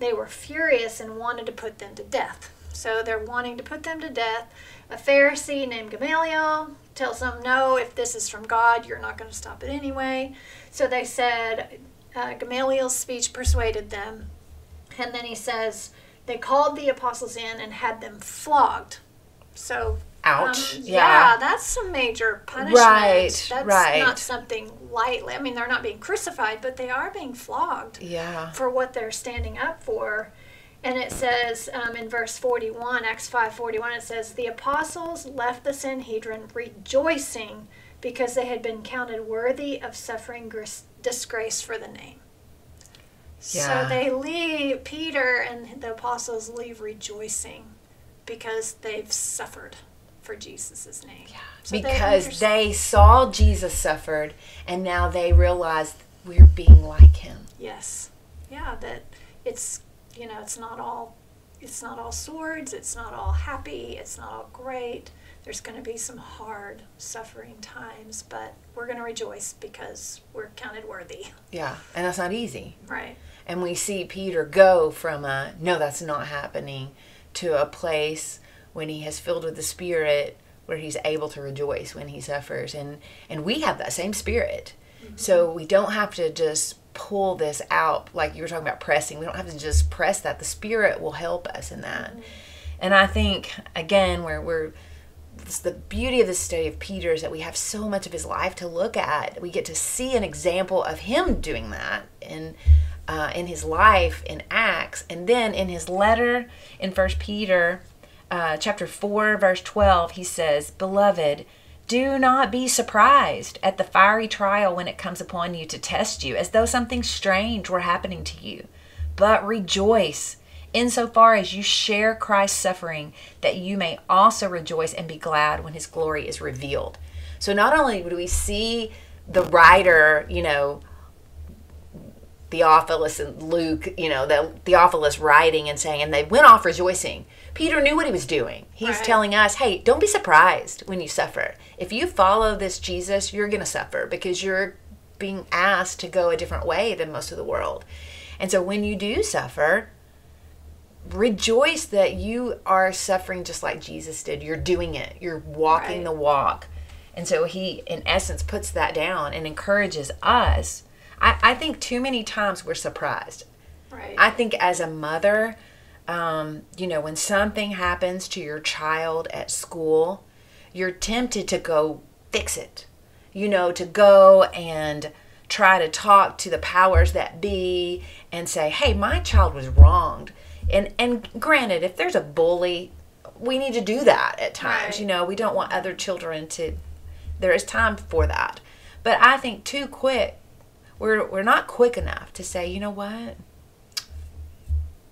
they were furious and wanted to put them to death. So they're wanting to put them to death. A Pharisee named Gamaliel tells them, no, if this is from God, you're not going to stop it anyway. So they said, Gamaliel's speech persuaded them. And then he says, they called the apostles in and had them flogged. So, ouch. Yeah, that's some major punishment. Right, That's right. not something lightly. I mean, they're not being crucified, but they are being flogged for what they're standing up for. And it says in verse 41, Acts 5:41, it says, the apostles left the Sanhedrin rejoicing because they had been counted worthy of suffering disgrace for the name. Yeah. So they leave, Peter and the apostles leave rejoicing because they've suffered for Jesus' name. Yeah. So Because they saw Jesus suffered, and now they realize we're being like him. Yes. Yeah, that it's, it's not all swords, it's not all happy, it's not all great. There's going to be some hard suffering times, but we're going to rejoice because we're counted worthy. Yeah, and that's not easy. Right. And we see Peter go from no, that's not happening, to a place when he has filled with the Spirit where he's able to rejoice when he suffers. And we have that same Spirit. Mm-hmm. So we don't have to just pull this out like you were talking about pressing. We don't have to just press that. The Spirit will help us in that. Mm-hmm. And I think, again, it's the beauty of the study of Peter is that we have so much of his life to look at. We get to see an example of him doing that in his life in Acts, and then in his letter in 1 Peter chapter 4, verse 12, he says, beloved, do not be surprised at the fiery trial when it comes upon you to test you, as though something strange were happening to you. But rejoice insofar as you share Christ's suffering, that you may also rejoice and be glad when his glory is revealed. So not only do we see the writer, Theophilus and Luke, the Theophilus writing and saying, and they went off rejoicing. Peter knew what he was doing. He's telling us, hey, don't be surprised when you suffer. If you follow this Jesus, you're going to suffer because you're being asked to go a different way than most of the world. And so when you do suffer, rejoice that you are suffering just like Jesus did. You're doing it. You're walking the walk. And so he, in essence, puts that down and encourages us. I think too many times we're surprised. Right. I think as a mother, when something happens to your child at school, you're tempted to go fix it. To go and try to talk to the powers that be and say, hey, my child was wronged. And granted, if there's a bully, we need to do that at times. Right. We don't want other children to, there is time for that. But I think too quick, we're not quick enough to say, you know what?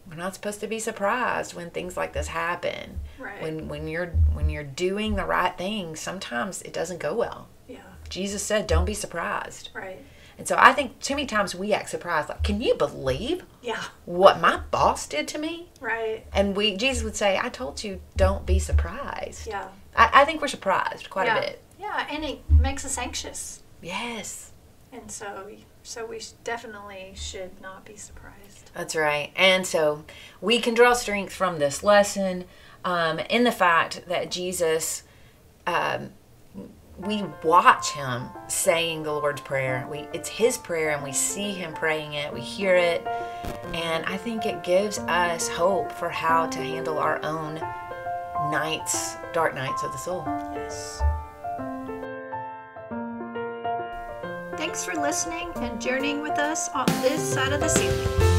We're not supposed to be surprised when things like this happen. Right. When you're doing the right thing, sometimes it doesn't go well. Yeah. Jesus said, don't be surprised. Right. And so I think too many times we act surprised, like, can you believe what my boss did to me? Right. And Jesus would say, I told you, don't be surprised. Yeah. I think we're surprised quite a bit. Yeah, and it makes us anxious. Yes. And so we definitely should not be surprised. That's right. And so we can draw strength from this lesson in the fact that Jesus, we watch him saying the Lord's Prayer. It's his prayer, and we see him praying it. We hear it. And I think it gives us hope for how to handle our own dark nights of the soul. Yes. Thanks for listening and journeying with us on this side of the ceiling.